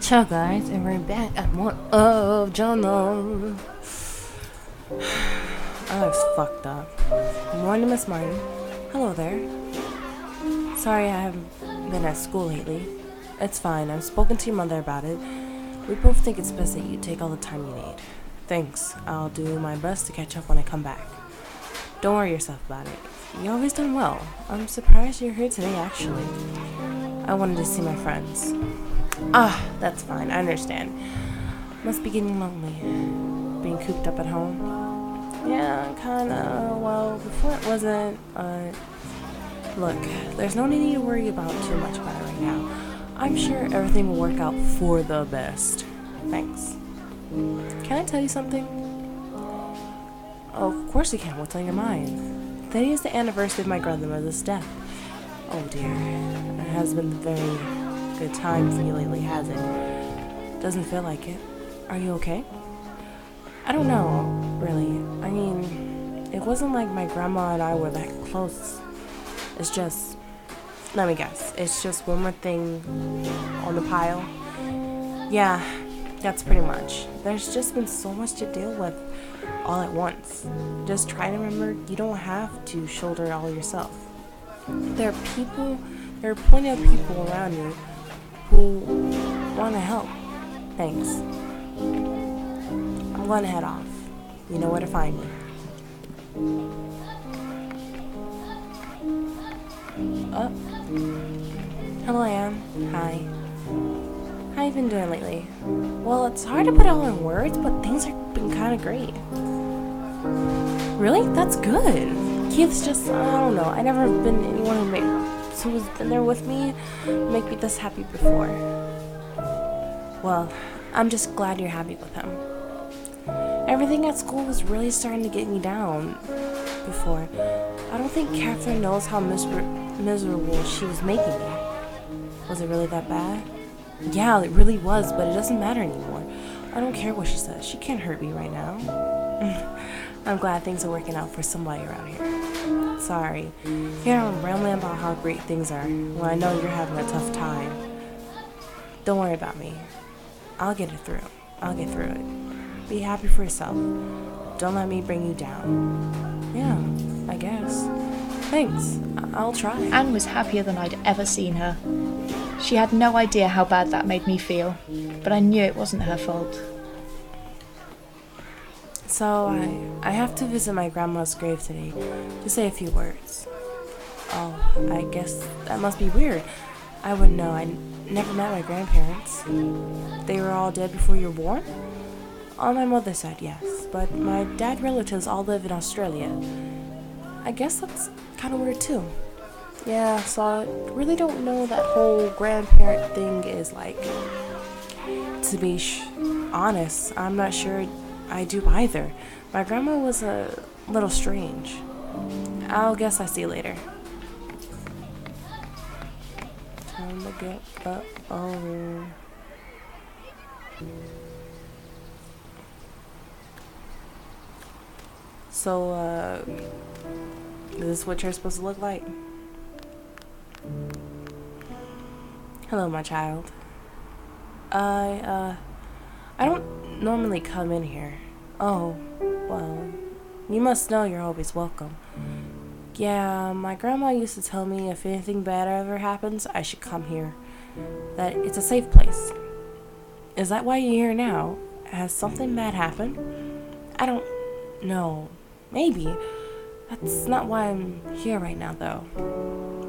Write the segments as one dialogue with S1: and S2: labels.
S1: Ciao guys, and we're back at more of Jono. I was fucked up. Morning, Miss Martin. Hello there. Sorry I haven't been at school lately. It's fine, I've spoken to your mother about it. We both think it's best that you take all the time you need. Thanks, I'll do my best to catch up when I come back. Don't worry yourself about it. You always done well. I'm surprised you're here today actually. I wanted to see my friends. That's fine. I understand. Must be getting lonely. Being cooped up at home. Yeah, kinda. Well, before it wasn't. Look, there's no need to worry about too much about it right now. I'm sure everything will work out for the best. Thanks. Can I tell you something? Of course you can. What's on your mind? Today is the anniversary of my grandmother's death. Oh dear. It has been a very good time for you lately, has it? Doesn't feel like it. Are you okay? I don't know, really. I mean, it wasn't like my grandma and I were that close. It's just, let me guess, it's just one more thing on the pile. Yeah, that's pretty much. There's just been so much to deal with all at once. Just try to remember you don't have to shoulder it all yourself. There are plenty of people around you who want to help. Thanks. I'm going to head off. You know where to find me. Oh. Hello, Anne. Hi. How you been doing lately? Well, it's hard to put it all in words, but things have been kind of great. Really? That's good. Keith's just, I don't know. I never been anyone who's been there with me make me this happy before. Well, I'm just glad you're happy with him. Everything at school was really starting to get me down before. I don't think Catherine knows how miserable she was making me. Was it really that bad? Yeah, it really was, but it doesn't matter anymore. I don't care what she says. She can't hurt me right now. I'm glad things are working out for somebody around here. Sorry. Here I'm rambling about how great things are when I know you're having a tough time. Don't worry about me. I'll get it through. I'll get through it. Be happy for yourself. Don't let me bring you down. Yeah, I guess. Thanks. I'll try.
S2: Anne was happier than I'd ever seen her. She had no idea how bad that made me feel, but I knew it wasn't her fault.
S1: So, I have to visit my grandma's grave today to say a few words. Oh, I guess that must be weird. I wouldn't know. I never met my grandparents. They were all dead before you were born? On my mother's side, yes. But my dad relatives all live in Australia. I guess that's kind of weird too. Yeah, so I really don't know that whole grandparent thing is like. To be honest, I'm not sure I do either. My grandma was a little strange. I'll guess I see you later. Time to get over. So, is this what you're supposed to look like? Hello, my child. I don't normally come in here. Oh, well, you must know you're always welcome. Yeah, my grandma used to tell me if anything bad ever happens, I should come here. That it's a safe place. Is that why you're here now? Has something bad happened? I don't know. Maybe. That's not why I'm here right now, though.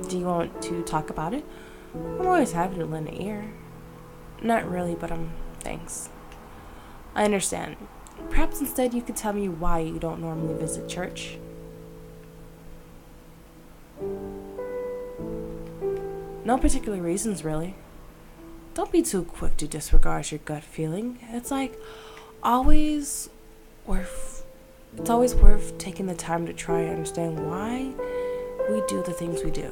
S1: Do you want to talk about it? I'm always happy to lend an ear. Not really, but thanks. I understand. Perhaps instead you could tell me why you don't normally visit church. No particular reasons, really. Don't be too quick to disregard your gut feeling. It's always worth taking the time to try and understand why we do the things we do.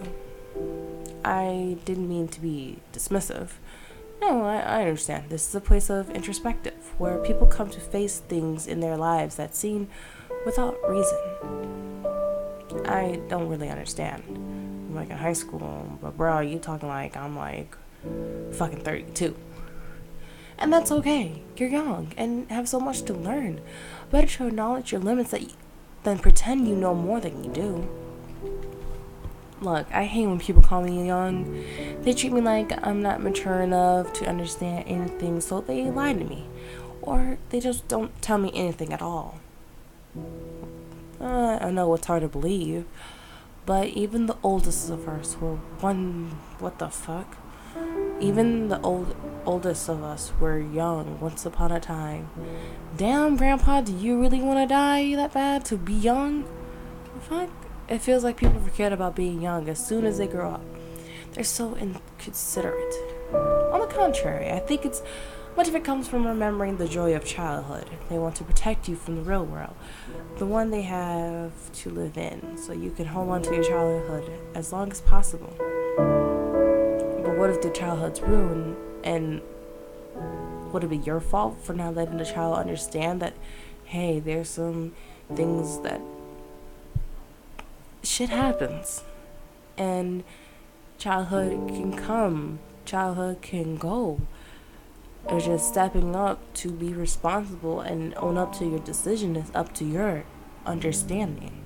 S1: I didn't mean to be dismissive. No, I understand. This is a place of introspective, where people come to face things in their lives that seem without reason. I don't really understand. I'm in high school, but bro, you talking like I'm fucking 32. And that's okay. You're young and have so much to learn. Better to acknowledge your limits than pretend you know more than you do. Look, I hate when people call me young. They treat me like I'm not mature enough to understand anything, so they lie to me. Or they just don't tell me anything at all. I know it's hard to believe, but even the oldest of us were what the fuck? Even the oldest of us were young once upon a time. Damn, Grandpa, do you really want to die that bad to be young? Fuck. It feels like people forget about being young as soon as they grow up. They're so inconsiderate. On the contrary, I think much of it comes from remembering the joy of childhood. They want to protect you from the real world, the one they have to live in, so you can hold on to your childhood as long as possible. But what if the childhood's ruined, and would it be your fault for not letting the child understand that, hey, there's some things that shit happens, and childhood can come, childhood can go. It's just stepping up to be responsible and own up to your decision is up to your understanding.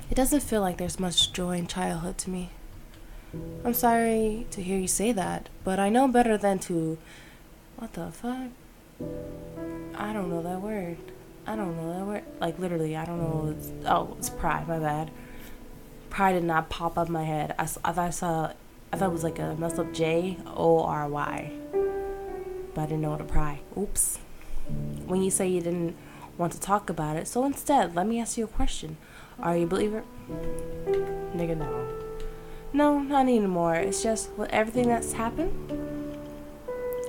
S1: It doesn't feel like there's much joy in childhood to me. I'm sorry to hear you say that, but I know better than to... What the fuck? I don't know that word. Like, literally, I don't know. It's pride, my bad. Pride did not pop up my head. I thought it was like a messed up Jory. But I didn't know what to pry. Oops. When you say you didn't want to talk about it, so instead, let me ask you a question. Are you a believer? Nigga, no. No, not anymore. It's just, with everything that's happened,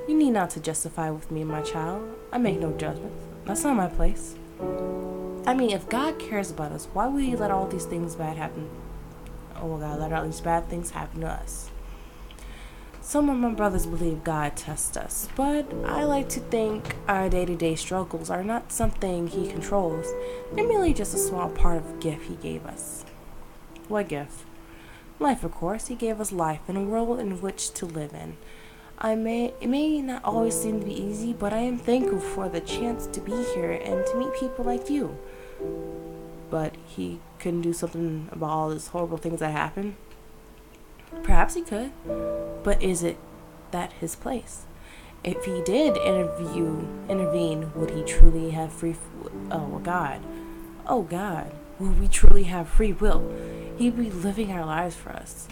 S1: you need not to justify with me, my child. I make no judgments. That's not my place. I mean, if God cares about us, why would he let all these things bad happen? Oh God, let all these bad things happen to us. Some of my brothers believe God tests us, but I like to think our day-to-day struggles are not something he controls. They're merely just a small part of the gift he gave us. What gift? Life, of course. He gave us life and a world in which to live in. It may not always seem to be easy, but I am thankful for the chance to be here and to meet people like you. But he couldn't do something about all these horrible things that happened? Perhaps he could, but is it that his place? If he did intervene, would he truly have Oh God, would we truly have free will? He'd be living our lives for us.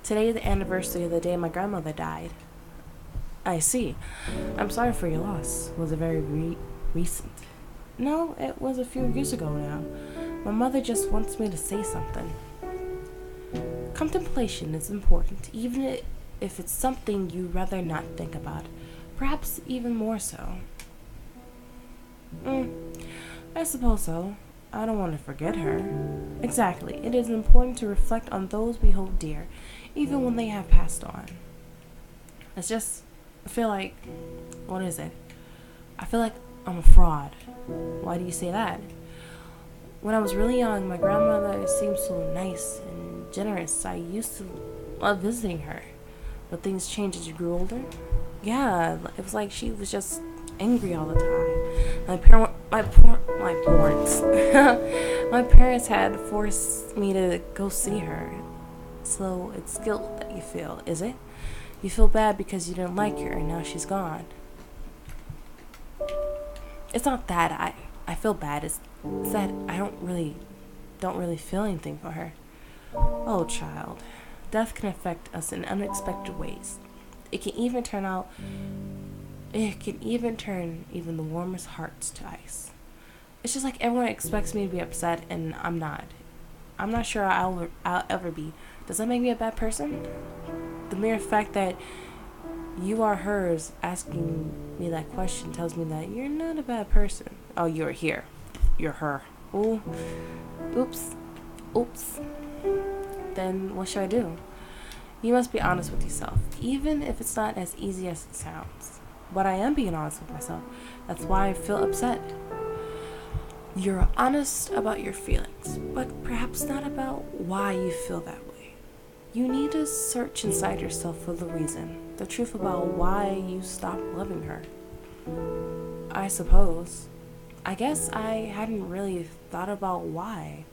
S1: Today is the anniversary of the day my grandmother died. I see. I'm sorry for your loss. Was it very recent? No, it was a few years ago now. My mother just wants me to say something. Contemplation is important, even if it's something you'd rather not think about. Perhaps even more so. I suppose so. I don't want to forget her. Exactly. It is important to reflect on those we hold dear, even when they have passed on. I feel like, what is it? I feel like I'm a fraud. Why do you say that? When I was really young, my grandmother seemed so nice and generous. I used to love visiting her. But things changed as you grew older. Yeah, it was like she was just angry all the time. My parents had forced me to go see her. So it's guilt that you feel, is it? You feel bad because you didn't like her and now she's gone. It's not that I feel bad. It's that I don't really feel anything for her. Oh, child. Death can affect us in unexpected ways. It can even turn even the warmest hearts to ice. It's just like everyone expects me to be upset and I'm not. I'm not sure I'll ever be. Does that make me a bad person? The mere fact that you are hers asking me that question tells me that you're not a bad person. Oh, you're here. You're her. Ooh. Oops. Then what should I do? You must be honest with yourself, even if it's not as easy as it sounds. But I am being honest with myself. That's why I feel upset. You're honest about your feelings, but perhaps not about why you feel that way. You need to search inside yourself for the reason, the truth about why you stopped loving her. I suppose. I guess I hadn't really thought about why.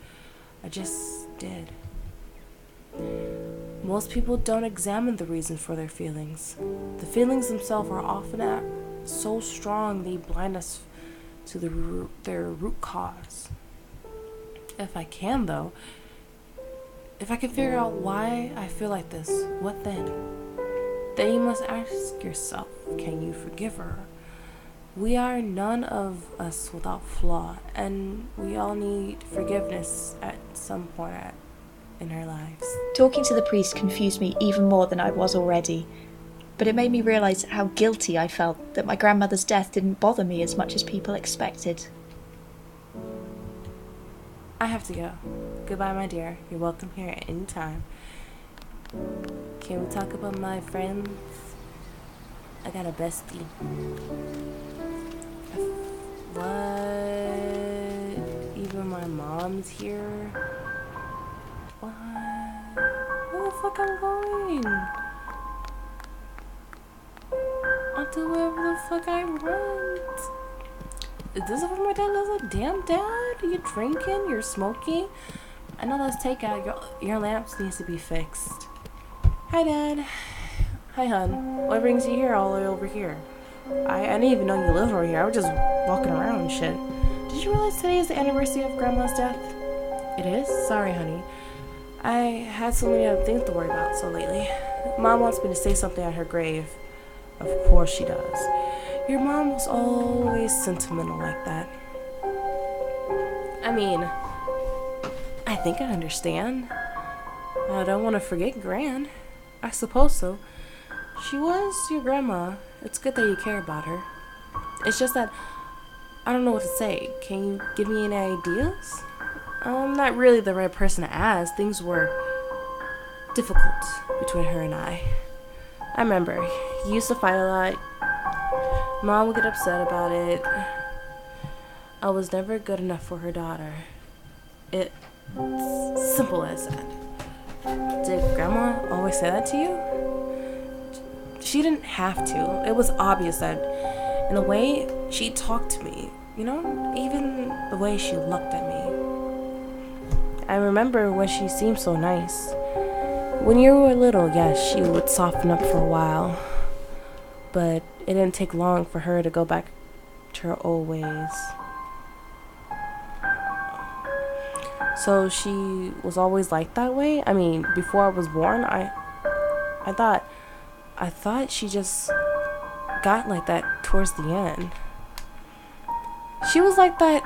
S1: I just did. Most people don't examine the reason for their feelings. The feelings themselves are often so strong they blind us to their root cause. If I can, though, if I can figure out why I feel like this, what then? Then you must ask yourself, can you forgive her? We are none of us without flaw, and we all need forgiveness at some point in our lives.
S2: Talking to the priest confused me even more than I was already, but it made me realise how guilty I felt that my grandmother's death didn't bother me as much as people expected.
S1: I have to go. Goodbye, my dear. You're welcome here at any time. Can we talk about my friends? I got a bestie. What? Even my mom's here? What? Where the fuck I'm going? I'll do whatever the fuck I want. Is this what my dad does? Like, damn, Dad, you drinking? You're smoking? I know that's takeout. Your lamps needs to be fixed. Hi, Dad. Hi, hon. What brings you here all the way over here? I didn't even know you lived over here. I was just walking around and shit. Did you realize today is the anniversary of Grandma's death? It is? Sorry, honey. I had so many other things to worry about so lately. Mom wants me to say something at her grave. Of course she does. Your mom was always sentimental like that. I mean, I think I understand. I don't want to forget Gran. I suppose so. She was your grandma. It's good that you care about her. It's just that I don't know what to say. Can you give me any ideas? I'm not really the right person to ask. Things were difficult between her and I. I remember, you used to fight a lot. Mom would get upset about it. I was never good enough for her daughter. It's simple as that. Did Grandma always say that to you? She didn't have to. It was obvious that in the way she talked to me, you know, even the way she looked at me. I remember when she seemed so nice. When you were little, yes, she would soften up for a while. But it didn't take long for her to go back to her old ways. So she was always like that way? I mean, before I was born, I thought she just got like that towards the end. She was like that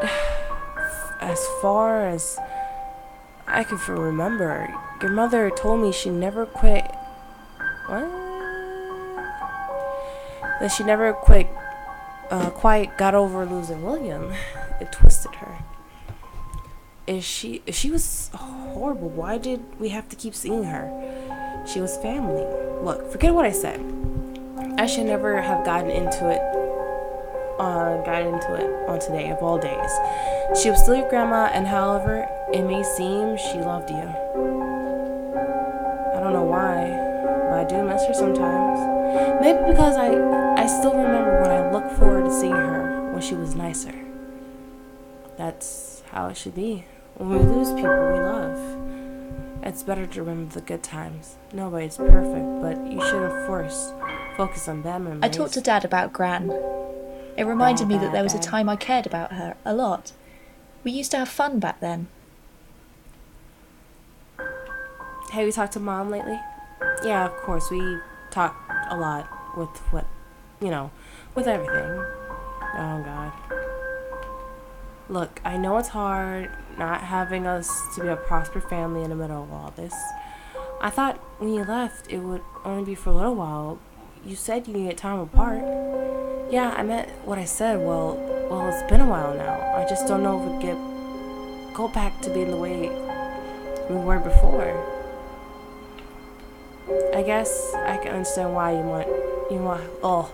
S1: as far as I can remember. Your mother told me she never quit. What? That she never quite got over losing William. It twisted her. If she was horrible, why did we have to keep seeing her? She was family. Look, forget what I said. I should never have gotten into it on today of all days. She was still your grandma, and however it may seem, she loved you. I don't know why, but I do miss her sometimes. Maybe because I still remember when I looked forward to seeing her when she was nicer. That's how it should be. When we lose people we love, it's better to remember the good times. Nobody's perfect, but you shouldn't focus on bad memories.
S2: I talked to Dad about Gran. It reminded me that there was a time I cared about her a lot. We used to have fun back then.
S1: Have you talked to Mom lately? Yeah, of course. We talk a lot with with everything. Oh, God. Look, I know it's hard not having us to be a prosperous family in the middle of all this. I thought when you left, it would only be for a little while. You said you needed time apart. Yeah, I meant what I said. Well, it's been a while now. I just don't know if we'd go back to being the way we were before. I guess I can understand why you want, oh,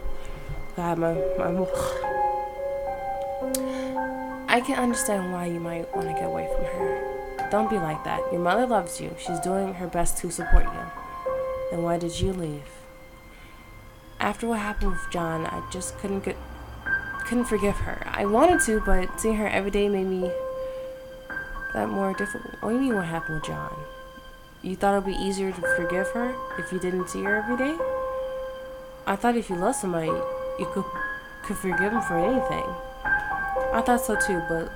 S1: God, I can understand why you might want to get away from her. don't be like that. Your mother loves you. She's doing her best to support you. Then why did you leave? After what happened with John, I just couldn't forgive her. I wanted to, but seeing her every day made me that more difficult. What do you mean what happened with John? You thought it would be easier to forgive her if you didn't see her every day? I thought if you love somebody, you could forgive them for anything. I thought so too, but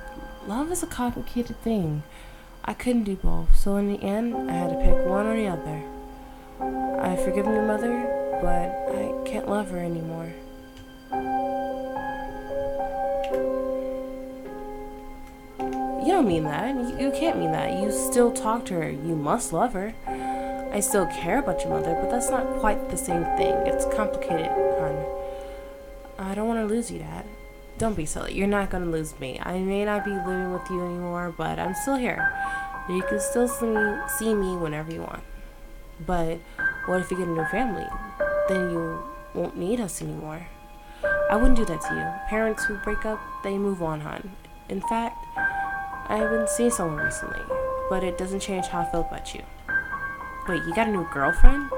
S1: love is a complicated thing. I couldn't do both, so in the end, I had to pick one or the other. I've forgiven your mother, but I can't love her anymore. You don't mean that. You can't mean that. You still talk to her. You must love her. I still care about your mother, but that's not quite the same thing. It's complicated, hon. I don't want to lose you, Dad. Don't be silly. You're not going to lose me. I may not be living with you anymore, but I'm still here. You can still see me whenever you want. But what if you get a new family? Then you won't need us anymore. I wouldn't do that to you. Parents who break up, they move on, hon. In fact, I've been seeing someone recently, but it doesn't change how I feel about you. Wait, you got a new girlfriend?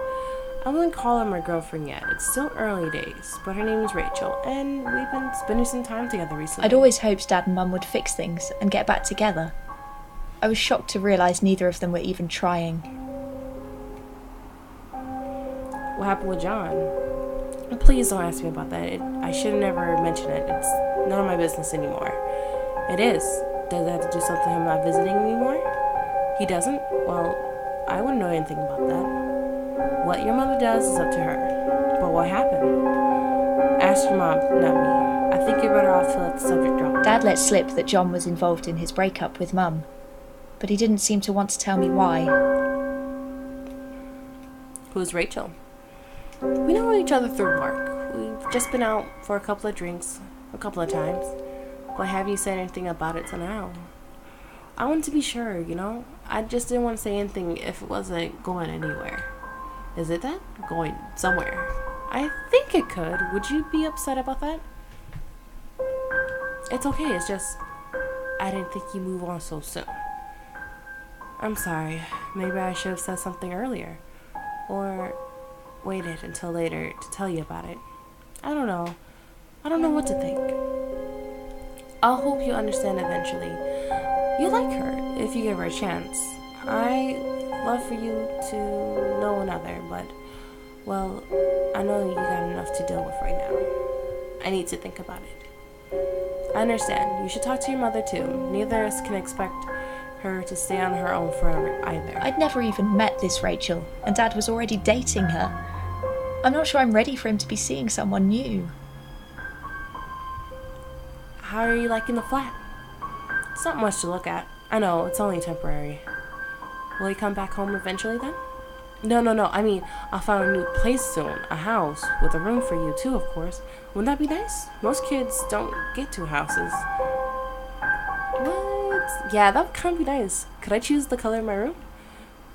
S1: I wouldn't call her my girlfriend yet. It's still early days, but her name is Rachel, and we've been spending some time together recently.
S2: I'd always hoped Dad and Mum would fix things and get back together. I was shocked to realise neither of them were even trying.
S1: What happened with John? Please don't ask me about that. I should have never mentioned it. It's none of my business anymore. It is. Does it have to do something with him not visiting anymore? He doesn't? Well, I wouldn't know anything about that. What your mother does is up to her. But what happened? Ask your mom, not me. I think you're better off to let the subject drop.
S2: Dad let slip that John was involved in his breakup with Mum, but he didn't seem to want to tell me why.
S1: Who's Rachel? We know each other through work. We've just been out for a couple of drinks, a couple of times. But have you said anything about it till now? I wanted to be sure, you know? I just didn't want to say anything if it wasn't going anywhere. Is it that? Going somewhere. I think it could. Would you be upset about that? It's okay, it's just I didn't think you move on so soon. I'm sorry. Maybe I should have said something earlier. Or waited until later to tell you about it. I don't know. I don't know what to think. I'll hope you understand eventually. You like her, if you give her a chance. I love for you to know another, but, well, I know you got enough to deal with right now. I need to think about it. I understand. You should talk to your mother, too. Neither of us can expect her to stay on her own forever, either.
S2: I'd never even met this Rachel, and Dad was already dating her. I'm not sure I'm ready for him to be seeing someone new.
S1: How are you liking the flat? It's not much to look at. I know, it's only temporary. Will you come back home eventually then? No. I mean, I'll find a new place soon. A house with a room for you too, of course. Wouldn't that be nice? Most kids don't get two houses. What? Yeah, that would kind of be nice. Could I choose the color of my room?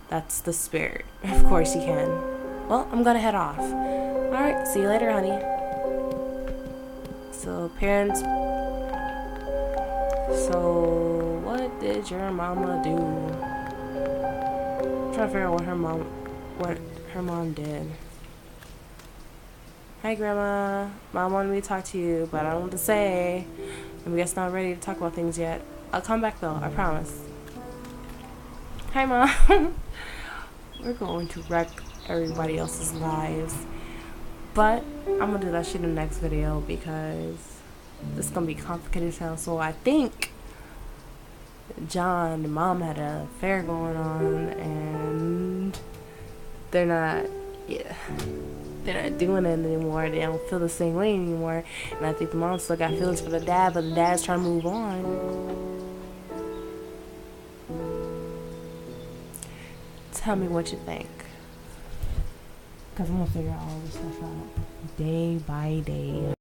S1: That's the spirit. Of course you can. Well, I'm gonna head off. Alright, see you later, honey. So, parents... So, what did your mama do? I'm trying to figure out what her mom did. Hi, Grandma. Mom wanted me to talk to you, but I don't know what to say. I guess not ready to talk about things yet. I'll come back though, I promise. Hi, Mom. We're going to wreck everybody else's lives. But I'm gonna do that shit in the next video because this is gonna be complicated as hell. So I think John and Mom had an affair going on and they're not doing it anymore. They don't feel the same way anymore. And I think the mom still got feelings for the dad, but the dad's trying to move on. Tell me what you think. Because I'm going to figure all this stuff out day by day.